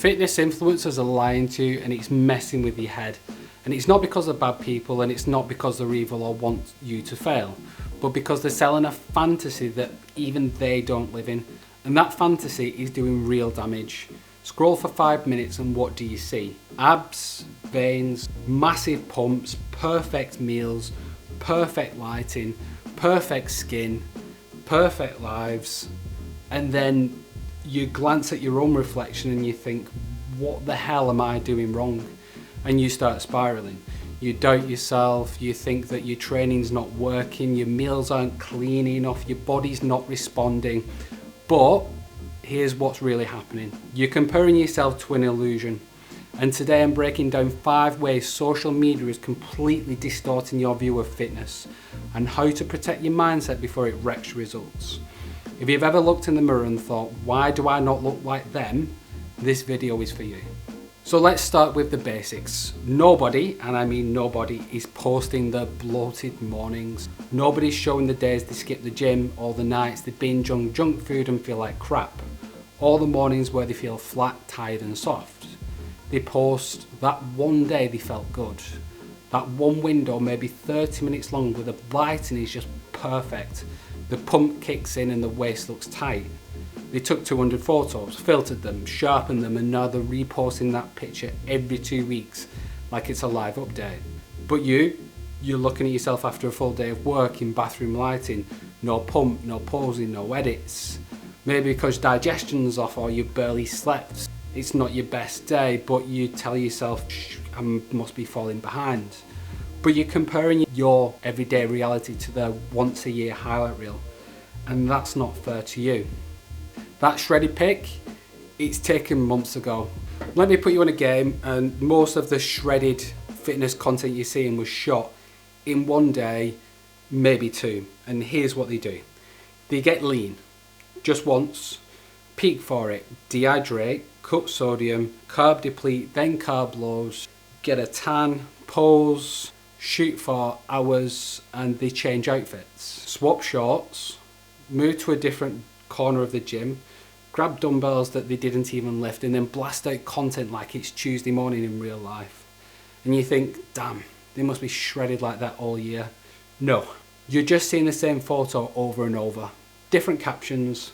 Fitness influencers are lying to you and it's messing with your head. And it's not because they're bad people and it's not because they're evil or want you to fail, but because they're selling a fantasy that even they don't live in. And that fantasy is doing real damage. Scroll for 5 minutes and what do you see? Abs, veins, massive pumps, perfect meals, perfect lighting, perfect skin, perfect lives. And then you glance at your own reflection and you think, what the hell am I doing wrong? And you start spiraling. You doubt yourself, you think that your training's not working, your meals aren't clean enough, your body's not responding. But here's what's really happening. You're comparing yourself to an illusion. And today I'm breaking down 5 ways social media is completely distorting your view of fitness and how to protect your mindset before it wrecks results. If you've ever looked in the mirror and thought, why do I not look like them? This video is for you. So let's start with the basics. Nobody, and I mean nobody, is posting their bloated mornings. Nobody's showing the days they skip the gym or the nights they binge on junk food and feel like crap. Or the mornings where they feel flat, tired and soft. They post that one day they felt good. That one window, maybe 30 minutes long, where the lighting is just perfect. The pump kicks in and the waist looks tight. They took 200 photos, filtered them, sharpened them, and now they're reposting that picture every 2 weeks like it's a live update. But you're looking at yourself after a full day of work in bathroom lighting, no pump, no posing, no edits. Maybe because digestion's off or you barely slept. It's not your best day, but you tell yourself, I must be falling behind. But you're comparing your everyday reality to their once a year highlight reel, and that's not fair to you. That shredded pic, it's taken months ago. Let me put you on a game, and most of the shredded fitness content you're seeing was shot in one day, maybe 2. And here's what they do. They get lean, just once, peak for it, dehydrate, cut sodium, carb deplete, then carb loads, get a tan, pose, shoot for hours, and they change outfits. Swap shorts, move to a different corner of the gym, grab dumbbells that they didn't even lift, and then blast out content like it's Tuesday morning in real life. And you think, damn, they must be shredded like that all year. No, you're just seeing the same photo over and over. Different captions,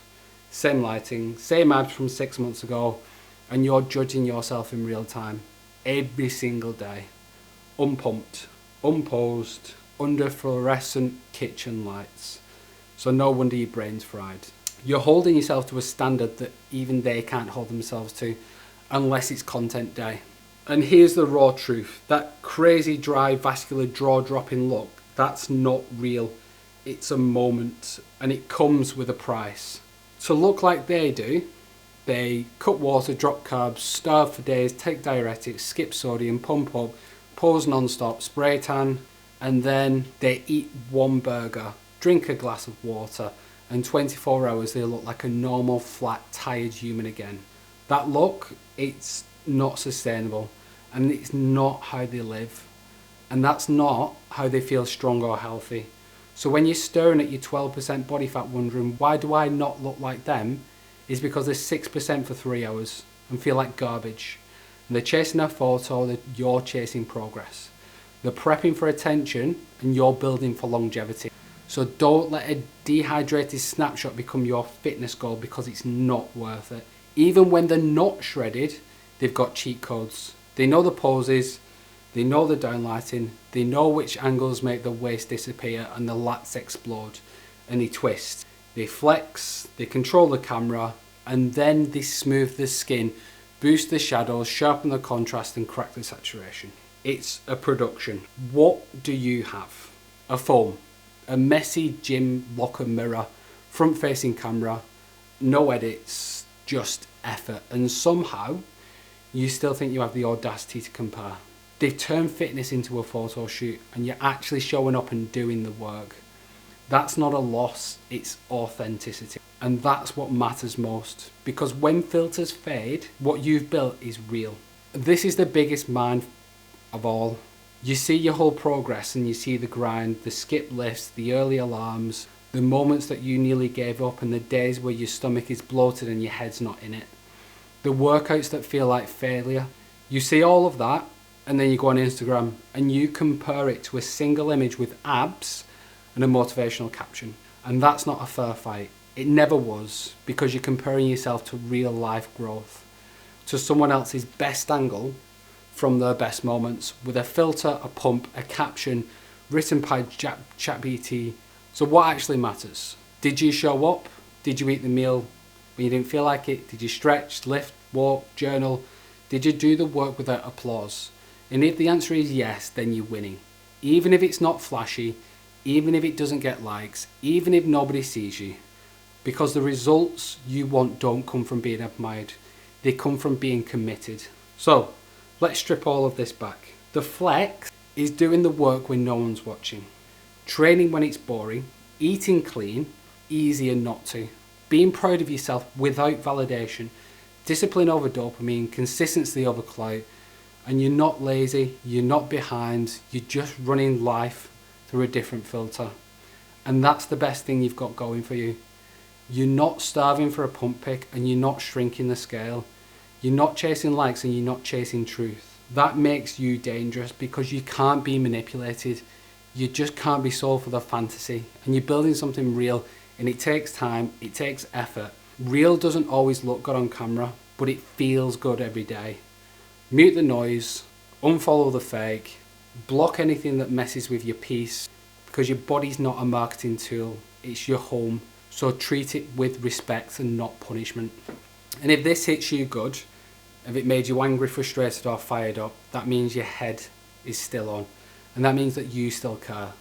same lighting, same abs from 6 months ago, and you're judging yourself in real time, every single day. Unpumped, unposed, under fluorescent kitchen lights. So no wonder your brain's fried. You're holding yourself to a standard that even they can't hold themselves to unless it's content day. And here's the raw truth. That crazy dry vascular jaw dropping look, that's not real. It's a moment and it comes with a price. To look like they do, they cut water, drop carbs, starve for days, take diuretics, skip sodium, pump up, pose non-stop, spray tan, and then they eat one burger, drink a glass of water, and 24 hours they look like a normal, flat, tired human again. That look, it's not sustainable, and it's not how they live, and that's not how they feel strong or healthy. So when you're staring at your 12% body fat wondering, why do I not look like them, is because they're 6% for 3 hours and feel like garbage. And they're chasing a photo that you're chasing progress. They're prepping for attention and you're building for longevity. So don't let a dehydrated snapshot become your fitness goal because it's not worth it. Even when they're not shredded, they've got cheat codes. They know the poses, they know the downlighting, they know which angles make the waist disappear and the lats explode, and they twist. They flex, they control the camera, and then they smooth the skin, boost the shadows, sharpen the contrast and crack the saturation. It's a production. What do you have? A phone. A messy gym locker mirror, front facing camera, no edits, just effort, and somehow you still think you have the audacity to compare. They've turned fitness into a photo shoot and you're actually showing up and doing the work. That's not a loss, it's authenticity. And that's what matters most, because when filters fade, what you've built is real. This is the biggest mind of all. You see your whole progress and you see the grind, the skip lifts, the early alarms, the moments that you nearly gave up and the days where your stomach is bloated and your head's not in it. the workouts that feel like failure. You see all of that, and then you go on Instagram and you compare it to a single image with abs and a motivational caption. And that's not a fair fight. It never was, because you're comparing yourself to real life growth, to someone else's best angle from their best moments, with a filter, a pump, a caption, written by ChatGPT. So what actually matters? Did you show up? Did you eat the meal when you didn't feel like it? Did you stretch, lift, walk, journal? Did you do the work without applause? And if the answer is yes, then you're winning. Even if it's not flashy, even if it doesn't get likes, even if nobody sees you. Because the results you want don't come from being admired. They come from being committed. So, let's strip all of this back. The flex is doing the work when no one's watching. Training when it's boring. Eating clean, easier not to. Being proud of yourself without validation. Discipline over dopamine, consistency over clout. And you're not lazy, you're not behind, you're just running life through a different filter. And that's the best thing you've got going for you. You're not starving for a pump pick, and you're not shrinking the scale. You're not chasing likes, and you're not chasing truth. That makes you dangerous, because you can't be manipulated. You just can't be sold for the fantasy. And you're building something real, and it takes time, it takes effort. Real doesn't always look good on camera, but it feels good every day. Mute the noise, unfollow the fake, block anything that messes with your peace, because your body's not a marketing tool, it's your home. So treat it with respect and not punishment. And if this hits you good, if it made you angry, frustrated or fired up, that means your head is still on. And that means that you still care.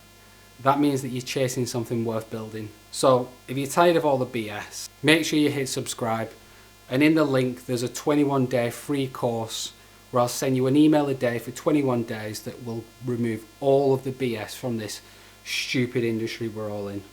That means that you're chasing something worth building. So if you're tired of all the BS, make sure you hit subscribe. And in the link, there's a 21-day free course where I'll send you an email a day for 21 days that will remove all of the BS from this stupid industry we're all in.